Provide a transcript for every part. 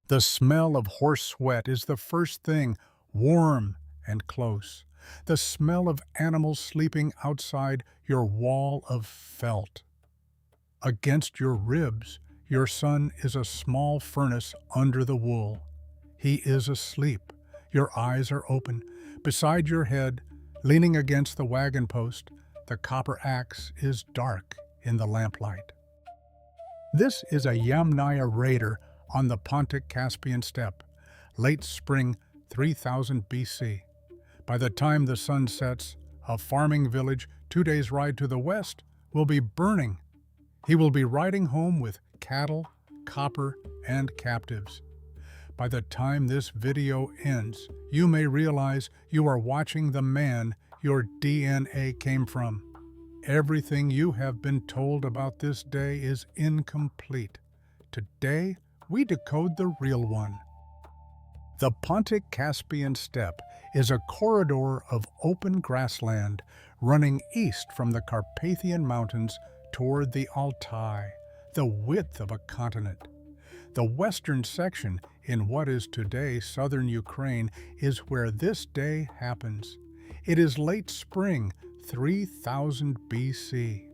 The smell of horse sweat is the first thing, warm and close. The smell of animals sleeping outside your wall of felt. Against your ribs, your son is a small furnace under the wool. He is asleep. Your eyes are open. Beside your head, leaning against the wagon post, the copper axe is dark in the lamplight. This is a Yamnaya raider on the Pontic-Caspian steppe, late spring 3000 BC. By the time the sun sets, a farming village 2 days' ride to the west will be burning. He will be riding home with cattle, copper, and captives. By the time this video ends, you may realize you are watching the man your DNA came from. Everything you have been told about this day is incomplete. Today, we decode the real one. The Pontic-Caspian steppe is a corridor of open grassland running east from the Carpathian Mountains toward the Altai, the width of a continent. The western section, in what is today southern Ukraine, is where this day happens. It is late spring, 3000 BC.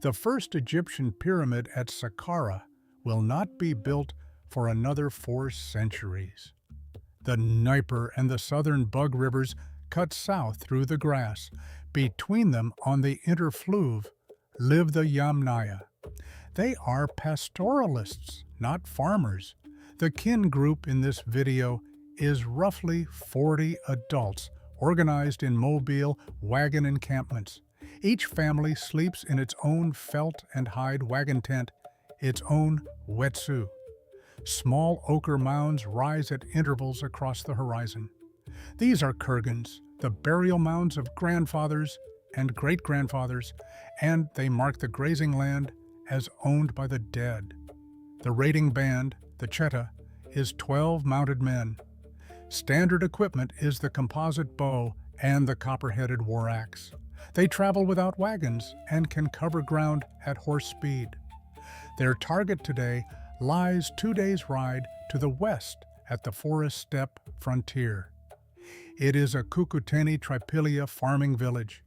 The first Egyptian pyramid at Saqqara will not be built for another 4 centuries. The Dnieper and the southern Bug rivers cut south through the grass. Between them, on the interfluve, live the Yamnaya. They are pastoralists, not farmers. The kin group in this video is roughly 40 adults organized in mobile wagon encampments. Each family sleeps in its own felt and hide wagon tent, its own wetsuit. Small ochre mounds rise at intervals across the horizon. These are kurgans, the burial mounds of grandfathers and great-grandfathers, and they mark the grazing land as owned by the dead. The raiding band, the cheta, is 12 mounted men. Standard equipment is the composite bow and the copper-headed war axe. They travel without wagons and can cover ground at horse speed. Their target today lies 2 days' ride to the west at the forest steppe frontier. It is a Cucuteni Tripilia farming village.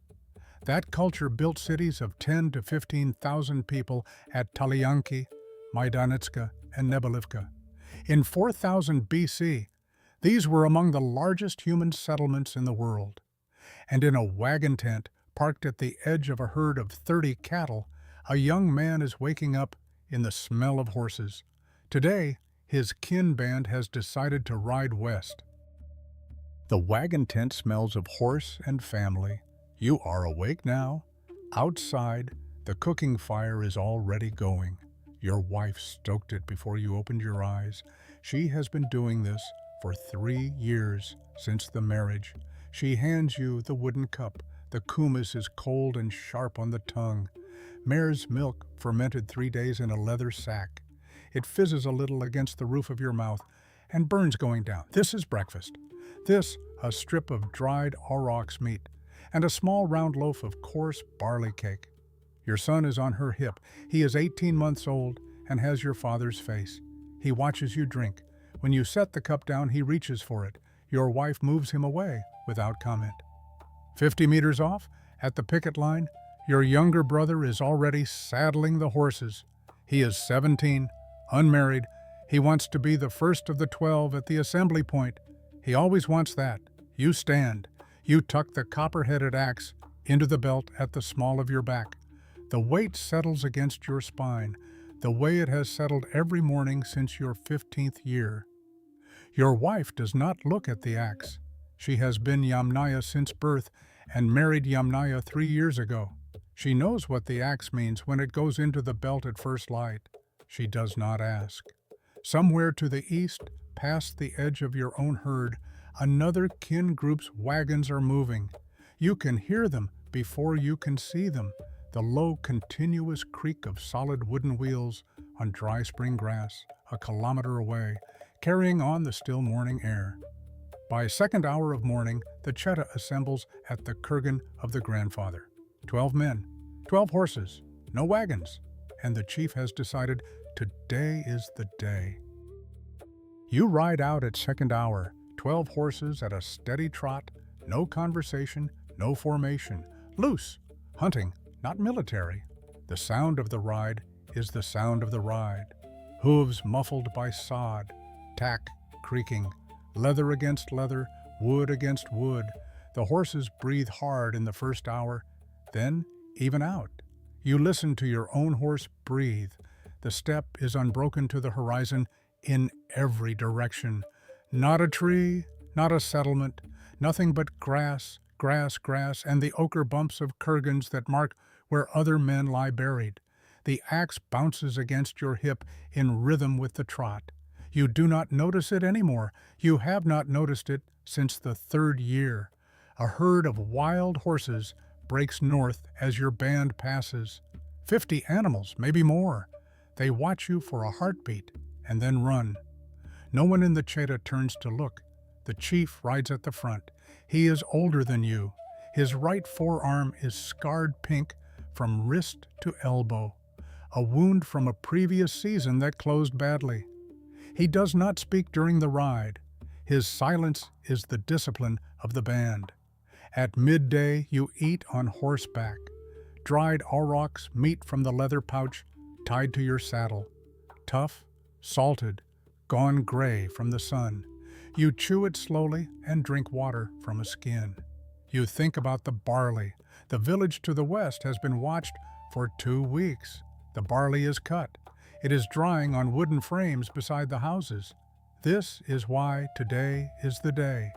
That culture built cities of 10 to 15,000 people at Talyanki, Maidanitska, and Nebelivka. In 4000 BC, these were among the largest human settlements in the world. And in a wagon tent parked at the edge of a herd of 30 cattle, a young man is waking up in the smell of horses. Today, his kin band has decided to ride west. The wagon tent smells of horse and family. You are awake now. Outside, the cooking fire is already going. Your wife stoked it before you opened your eyes. She has been doing this for 3 years since the marriage. She hands you the wooden cup. The kumis is cold and sharp on the tongue. Mare's milk fermented 3 days in a leather sack. It fizzes a little against the roof of your mouth and burns going down. This is breakfast. This, a strip of dried aurochs meat, and a small round loaf of coarse barley cake. Your son is on her hip. He is 18 months old and has your father's face. He watches you drink. When you set the cup down, he reaches for it. Your wife moves him away without comment. 50 meters off, at the picket line, your younger brother is already saddling the horses. He is 17, unmarried. He wants to be the first of the 12 at the assembly point. He always wants that. You stand. You tuck the copper-headed axe into the belt at the small of your back. The weight settles against your spine, the way it has settled every morning since your 15th year. Your wife does not look at the axe. She has been Yamnaya since birth and married Yamnaya 3 years ago. She knows what the axe means when it goes into the belt at first light. She does not ask. Somewhere to the east, past the edge of your own herd, another kin group's wagons are moving. You can hear them before you can see them, the low, continuous creak of solid wooden wheels on dry spring grass, a kilometer away, carrying on the still morning air. By second hour of morning, the cheta assembles at the kurgan of the grandfather. 12 men, 12 horses, no wagons, and the chief has decided today is the day. You ride out at second hour, 12 horses at a steady trot, no conversation, no formation, loose, hunting, not military. The sound of the ride is the sound of the ride. Hooves muffled by sod, tack creaking, leather against leather, wood against wood. The horses breathe hard in the first hour, then even out. You listen to your own horse breathe. The steppe is unbroken to the horizon in every direction. Not a tree, not a settlement, nothing but grass, grass, grass, and the ochre bumps of kurgans that mark where other men lie buried. The axe bounces against your hip in rhythm with the trot. You do not notice it anymore. You have not noticed it since the third year. A herd of wild horses breaks north as your band passes. 50 animals, maybe more. They watch you for a heartbeat and then run. No one in the cheta turns to look. The chief rides at the front. He is older than you. His right forearm is scarred pink from wrist to elbow, a wound from a previous season that closed badly. He does not speak during the ride. His silence is the discipline of the band. At midday, you eat on horseback. Dried aurochs, meat from the leather pouch tied to your saddle. Tough, salted, gone gray from the sun. You chew it slowly and drink water from a skin. You think about the barley. The village to the west has been watched for 2 weeks. The barley is cut. It is drying on wooden frames beside the houses. This is why today is the day.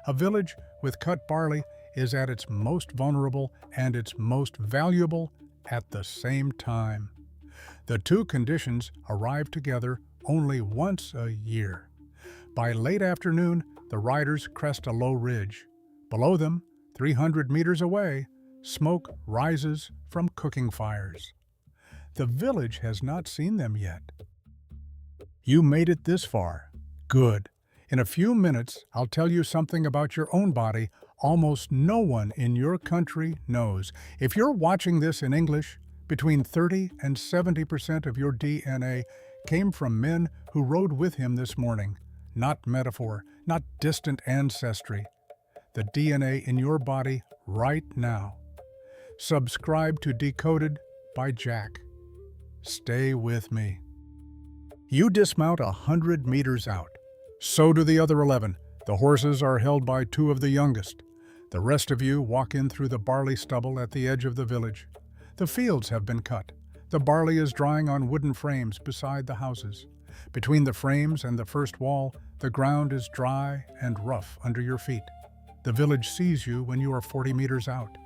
A village with cut barley is at its most vulnerable and its most valuable at the same time. The two conditions arrive together only once a year. By late afternoon, the riders crest a low ridge. Below them, 300 meters away, smoke rises from cooking fires. The village has not seen them yet. You made it this far. Good. In a few minutes, I'll tell you something about your own body almost no one in your country knows. If you're watching this in English, between 30 and 70% of your DNA came from men who rode with him this morning. Not metaphor, not distant ancestry. The DNA in your body right now. Subscribe to Decoded by Jack. Stay with me. You dismount 100 meters out. So do the other 11. The horses are held by 2 of the youngest. The rest of you walk in through the barley stubble at the edge of the village. The fields have been cut. The barley is drying on wooden frames beside the houses. Between the frames and the first wall, the ground is dry and rough under your feet. The village sees you when you are 40 meters out.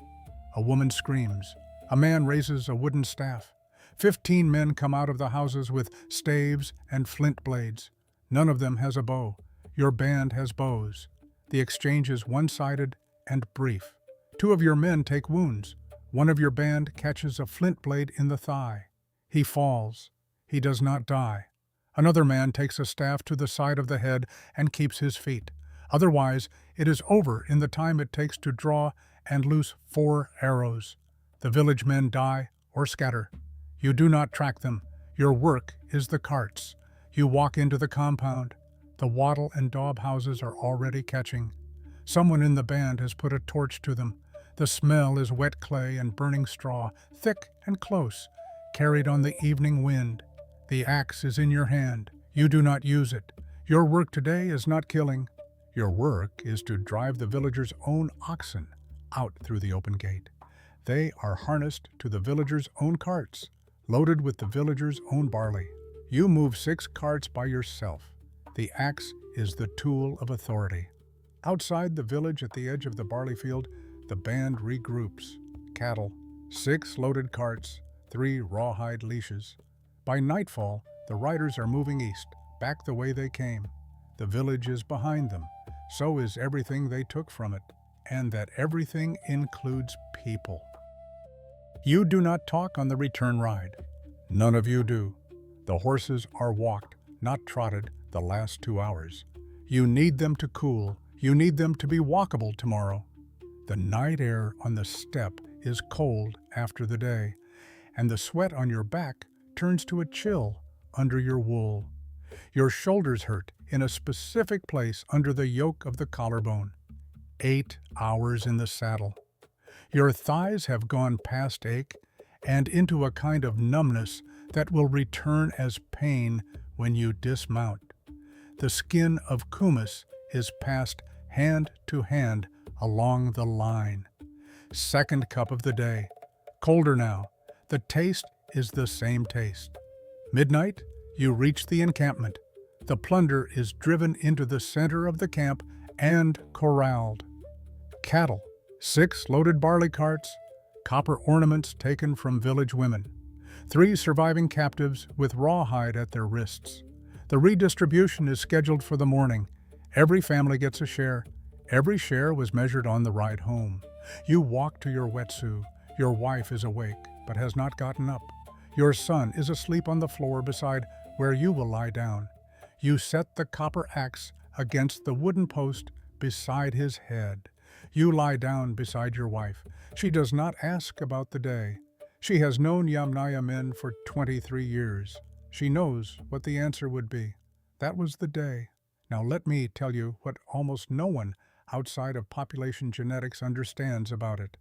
A woman screams. A man raises a wooden staff. 15 men come out of the houses with staves and flint blades. None of them has a bow. Your band has bows. The exchange is one-sided and brief. 2 of your men take wounds. One of your band catches a flint blade in the thigh. He falls. He does not die. Another man takes a staff to the side of the head and keeps his feet. Otherwise, it is over in the time it takes to draw and loose 4 arrows. The village men die or scatter. You do not track them. Your work is the carts. You walk into the compound. The wattle and daub houses are already catching. Someone in the band has put a torch to them. The smell is wet clay and burning straw, thick and close, carried on the evening wind. The axe is in your hand. You do not use it. Your work today is not killing. Your work is to drive the villagers' own oxen out through the open gate. They are harnessed to the villagers' own carts, loaded with the villagers' own barley. You move 6 carts by yourself. The axe is the tool of authority. Outside the village at the edge of the barley field, the band regroups. Cattle, 6 loaded carts, 3 rawhide leashes. By nightfall, the riders are moving east, back the way they came. The village is behind them. So is everything they took from it, and that everything includes people. You do not talk on the return ride. None of you do. The horses are walked, not trotted, the last 2 hours. You need them to cool. You need them to be walkable tomorrow. The night air on the steppe is cold after the day, and the sweat on your back turns to a chill under your wool. Your shoulders hurt in a specific place under the yoke of the collarbone. 8 hours in the saddle. Your thighs have gone past ache and into a kind of numbness that will return as pain when you dismount. The skin of Kumis is passed hand to hand along the line. Second cup of the day. Colder now. The taste is the same taste. Midnight, you reach the encampment. The plunder is driven into the center of the camp and corralled. Cattle, 6 loaded barley carts, copper ornaments taken from village women, 3 surviving captives with rawhide at their wrists. The redistribution is scheduled for the morning. Every family gets a share. Every share was measured on the ride home. You walk to your wetsuit. Your wife is awake, but has not gotten up. Your son is asleep on the floor beside where you will lie down. You set the copper axe against the wooden post beside his head. You lie down beside your wife. She does not ask about the day. She has known Yamnaya men for 23 years. She knows what the answer would be. That was the day. Now let me tell you what almost no one outside of population genetics understands about it.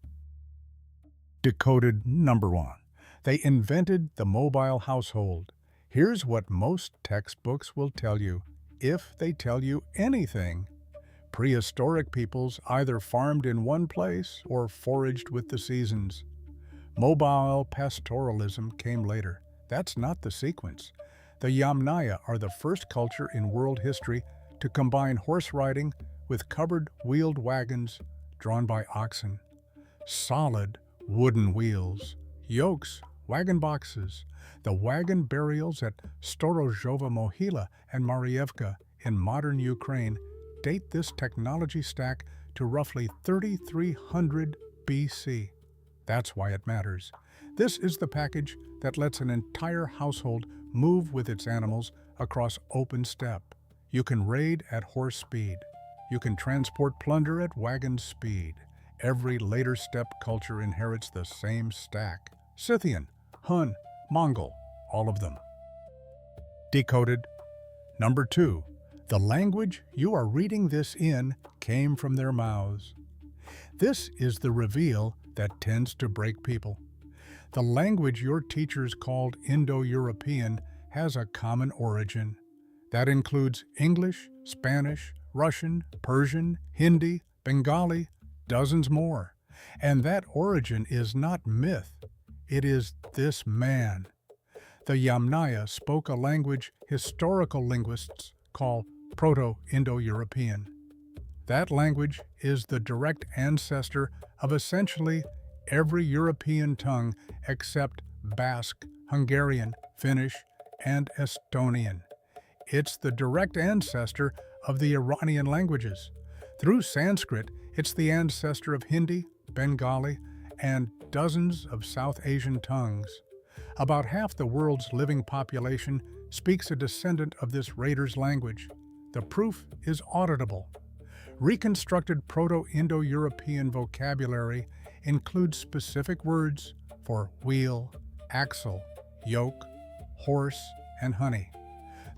Decoded number 1. They invented the mobile household. Here's what most textbooks will tell you, if they tell you anything. Prehistoric peoples either farmed in one place or foraged with the seasons. Mobile pastoralism came later. That's not the sequence. The Yamnaya are the first culture in world history to combine horse riding with covered wheeled wagons drawn by oxen. Solid wooden wheels, yokes, wagon boxes. The wagon burials at Storozhova Mohyla and Marievka in modern Ukraine date this technology stack to roughly 3300 BC. That's why it matters. This is the package that lets an entire household move with its animals across open steppe. You can raid at horse speed. You can transport plunder at wagon speed. Every later steppe culture inherits the same stack. Scythian, Hun, Mongol, all of them. Decoded. Number 2. The language you are reading this in came from their mouths. This is the reveal that tends to break people. The language your teachers called Indo-European has a common origin. That includes English, Spanish, Russian, Persian, Hindi, Bengali, dozens more. And that origin is not myth. It is this man. The Yamnaya spoke a language historical linguists call Proto-Indo-European. That language is the direct ancestor of essentially every European tongue except Basque, Hungarian, Finnish, and Estonian. It's the direct ancestor of the Iranian languages. Through Sanskrit, it's the ancestor of Hindi, Bengali, and dozens of South Asian tongues. About half the world's living population speaks a descendant of this raider's language. The proof is auditable. Reconstructed Proto-Indo-European vocabulary includes specific words for wheel, axle, yoke, horse, and honey.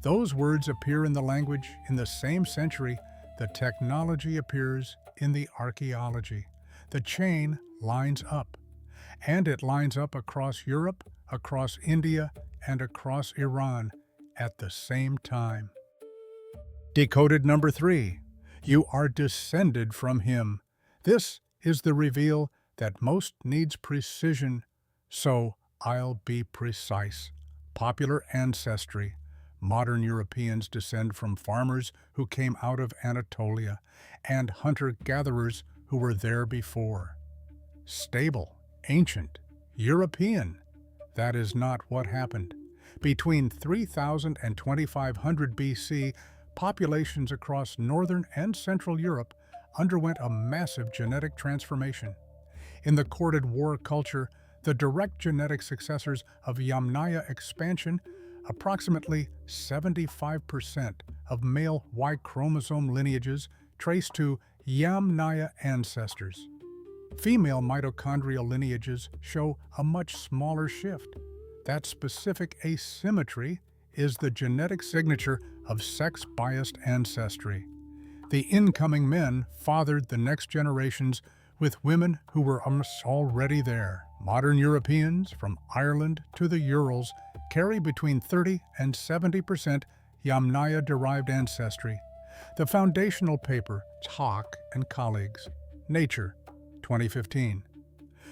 Those words appear in the language in the same century the technology appears in the archaeology. The chain lines up. And it lines up across Europe, across India, and across Iran at the same time. Decoded number 3. You are descended from him. This is the reveal that most needs precision, so I'll be precise. Popular ancestry. Modern Europeans descend from farmers who came out of Anatolia and hunter-gatherers who were there before. Stable, ancient, European. That is not what happened. Between 3000 and 2500 BC, populations across northern and central Europe underwent a massive genetic transformation. In the corded war culture, the direct genetic successors of Yamnaya expansion, approximately 75% of male Y chromosome lineages trace to Yamnaya ancestors. Female mitochondrial lineages show a much smaller shift. That specific asymmetry is the genetic signature of sex-biased ancestry. The incoming men fathered the next generations with women who were already there. Modern Europeans, from Ireland to the Urals, carry between 30 and 70% Yamnaya-derived ancestry. The foundational paper, Haak and colleagues, Nature, 2015.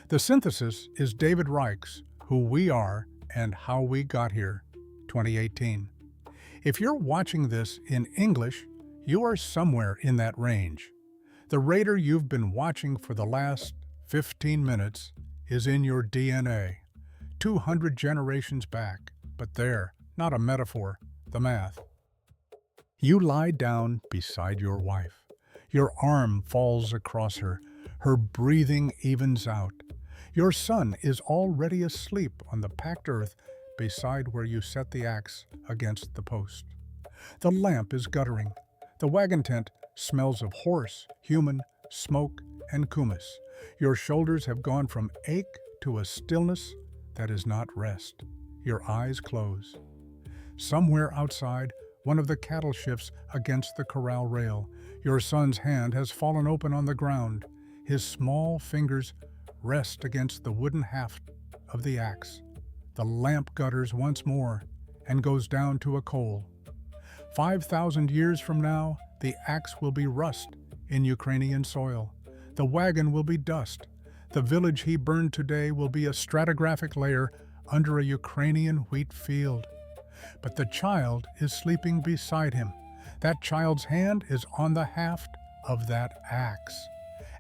The synthesis is David Reich's Who We Are and How We Got Here, 2018. If you're watching this in English, you are somewhere in that range. The radar you've been watching for the last 15 minutes is in your DNA, 200 generations back. But there, not a metaphor, the math. You lie down beside your wife. Your arm falls across her. Her breathing evens out. Your son is already asleep on the packed earth beside where you set the axe against the post. The lamp is guttering. The wagon tent smells of horse, human, smoke, and kumis. Your shoulders have gone from ache to a stillness that is not rest. Your eyes close. Somewhere outside, one of the cattle shifts against the corral rail. Your son's hand has fallen open on the ground. His small fingers rest against the wooden haft of the axe. The lamp gutters once more and goes down to a coal. 5,000 years from now, the axe will be rust in Ukrainian soil. The wagon will be dust. The village he burned today will be a stratigraphic layer under a Ukrainian wheat field. But the child is sleeping beside him. That child's hand is on the haft of that axe.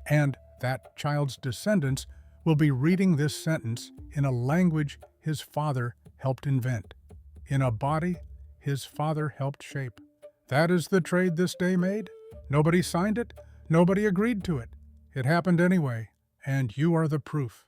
And that child's descendants will be reading this sentence in a language his father helped invent, in a body his father helped shape. That is the trade this day made. Nobody signed it. Nobody agreed to it. It happened anyway, and you are the proof.